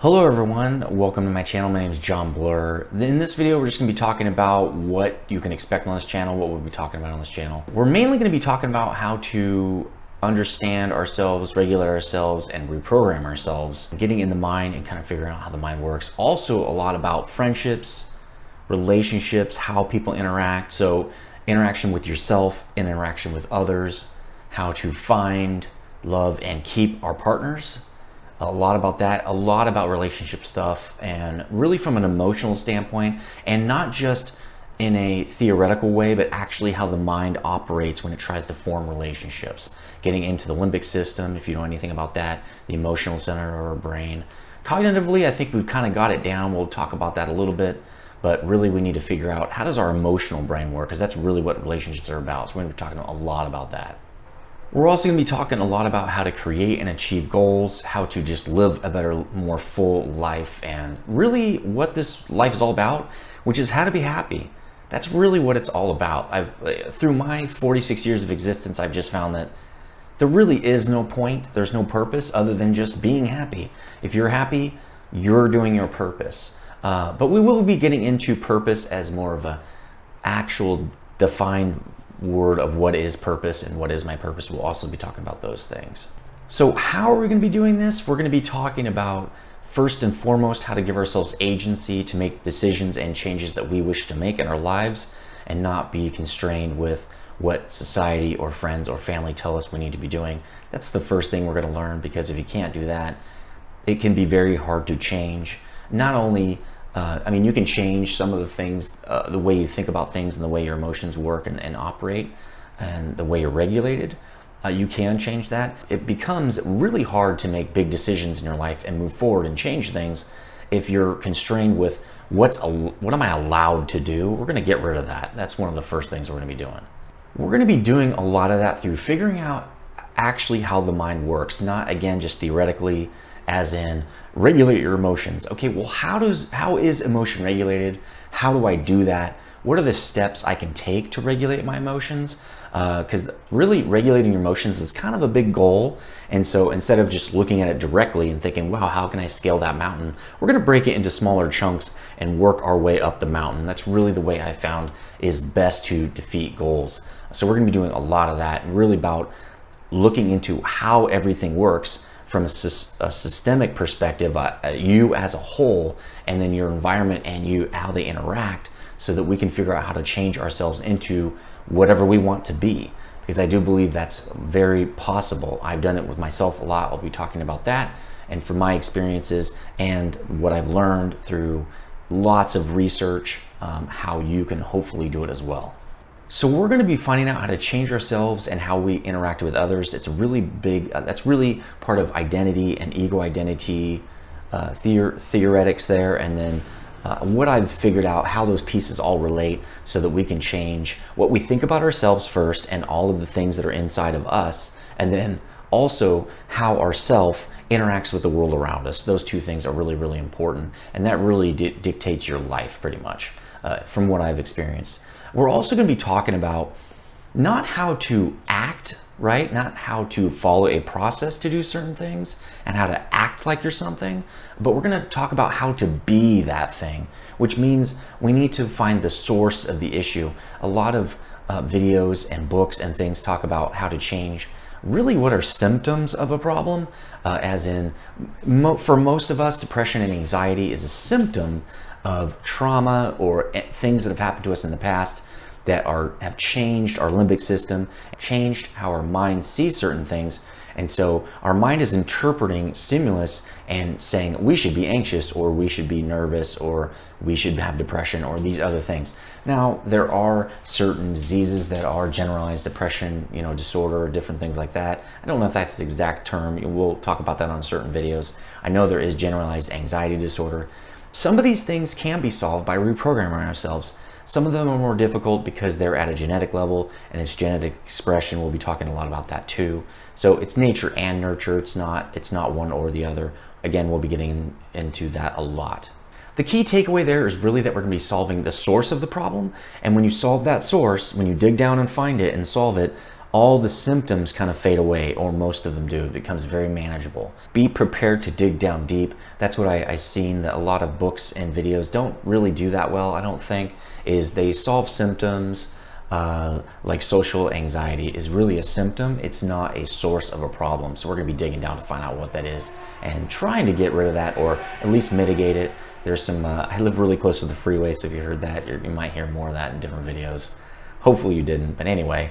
Hello everyone, welcome to my channel. My name is John Blur. In this video, we're just going to be talking about what you can expect on this channel, what we'll be talking about on this channel. We're mainly going to be talking about how to understand ourselves, regulate ourselves, and reprogram ourselves, getting in the mind and kind of figuring out how the mind works. Also a lot about friendships, relationships, how people interact. So interaction with yourself, interaction with others, how to find, love, and keep our partners. A lot about that, a lot about relationship stuff, and really from an emotional standpoint, and not just in a theoretical way, but actually how the mind operates when it tries to form relationships. Getting into the limbic system, if you know anything about that, the emotional center of our brain. Cognitively, I think we've kind of got it down. We'll talk about that a little bit, but really we need to figure out how does our emotional brain work, because that's really what relationships are about. So we're going to be talking a lot about that. We're also going to be talking a lot about how to create and achieve goals, how to just live a better, more full life, and really what this life is all about, which is how to be happy. That's really what it's all about. Through my 46 years of existence, I've just found that there really is no point, there's no purpose other than just being happy. If you're happy, you're doing your purpose. But we will be getting into purpose as more of a actual defined word of what is purpose and what is my purpose. We'll also be talking about those things. So how are we going to be doing this? We're going to be talking about, first and foremost, how to give ourselves agency to make decisions and changes that we wish to make in our lives and not be constrained with what society or friends or family tell us we need to be doing. That's the first thing we're going to learn, because if you can't do that, it can be very hard to change. Not only you can change some of the things, the way you think about things and the way your emotions work and operate and the way you're regulated. You can change that. It becomes really hard to make big decisions in your life and move forward and change things if you're constrained with what am I allowed to do. We're going to get rid of that. That's one of the first things we're going to be doing. We're going to be doing a lot of that through figuring out actually how the mind works, not again just theoretically, as in regulate your emotions. Okay, well, how is emotion regulated? How do I do that? What are the steps I can take to regulate my emotions? Because really regulating your emotions is kind of a big goal. And so instead of just looking at it directly and thinking, wow, how can I scale that mountain? We're going to break it into smaller chunks and work our way up the mountain. That's really the way I found is best to defeat goals. So we're going to be doing a lot of that, and really about looking into how everything works from a systemic perspective, you as a whole, and then your environment and you, how they interact, so that we can figure out how to change ourselves into whatever we want to be. Because I do believe that's very possible. I've done it with myself a lot. I'll be talking about that, and from my experiences and what I've learned through lots of research, how you can hopefully do it as well. So we're going to be finding out how to change ourselves and how we interact with others. It's a really big, that's really part of identity and ego identity, theoretics there. And then what I've figured out, how those pieces all relate so that we can change what we think about ourselves first and all of the things that are inside of us. And then also how our self interacts with the world around us. Those two things are really, really important. And that really dictates your life pretty much from what I've experienced. We're also going to be talking about not how to act, right? Not how to follow a process to do certain things and how to act like you're something, but we're going to talk about how to be that thing, which means we need to find the source of the issue. A lot of videos and books and things talk about how to change really what are symptoms of a problem, as in for most of us, depression and anxiety is a symptom of trauma or things that have happened to us in the past that have changed our limbic system, changed how our mind sees certain things. And so our mind is interpreting stimulus and saying we should be anxious, or we should be nervous, or we should have depression, or these other things. Now, there are certain diseases that are generalized depression, disorder, different things like that. I don't know if that's the exact term. We'll talk about that on certain videos. I know there is generalized anxiety disorder. Some of these things can be solved by reprogramming ourselves. Some of them are more difficult because they're at a genetic level and it's genetic expression. We'll be talking a lot about that too. So it's nature and nurture. It's not one or the other. Again, we'll be getting into that a lot. The key takeaway there is really that we're going to be solving the source of the problem. And when you solve that source, when you dig down and find it and solve it, all the symptoms kind of fade away, or most of them do. It becomes very manageable. Be prepared to dig down deep. That's what I've seen that a lot of books and videos don't really do that well, I don't think, is they solve symptoms. Like social anxiety is really a symptom. It's not a source of a problem. So we're gonna be digging down to find out what that is and trying to get rid of that, or at least mitigate it. There's some, I live really close to the freeway, so if you heard that, you might hear more of that in different videos. Hopefully you didn't, but anyway.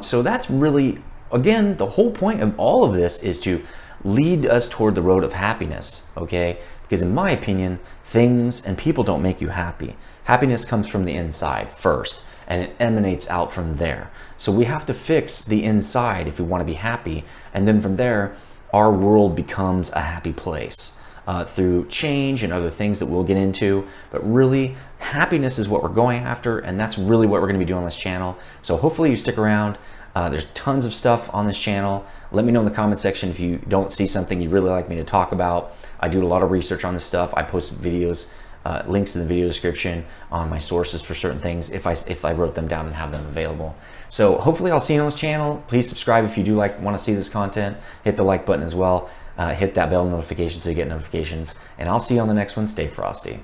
So that's really, again, the whole point of all of this is to lead us toward the road of happiness, okay? Because in my opinion, things and people don't make you happy. Happiness comes from the inside first, and it emanates out from there. So we have to fix the inside if we want to be happy, and then from there, our world becomes a happy place. Through change and other things that we'll get into, but really happiness is what we're going after, and that's really what we're going to be doing on this channel. So hopefully you stick around. There's tons of stuff on this channel. Let me know in the comment section if you don't see something you'd really like me to talk about. I do a lot of research on this stuff. I post videos, links in the video description on my sources for certain things if I wrote them down and have them available. So hopefully I'll see you on this channel. Please subscribe if you do want to see this content. Hit the like button as well. Hit that bell notification so you get notifications, and I'll see you on the next one. Stay frosty.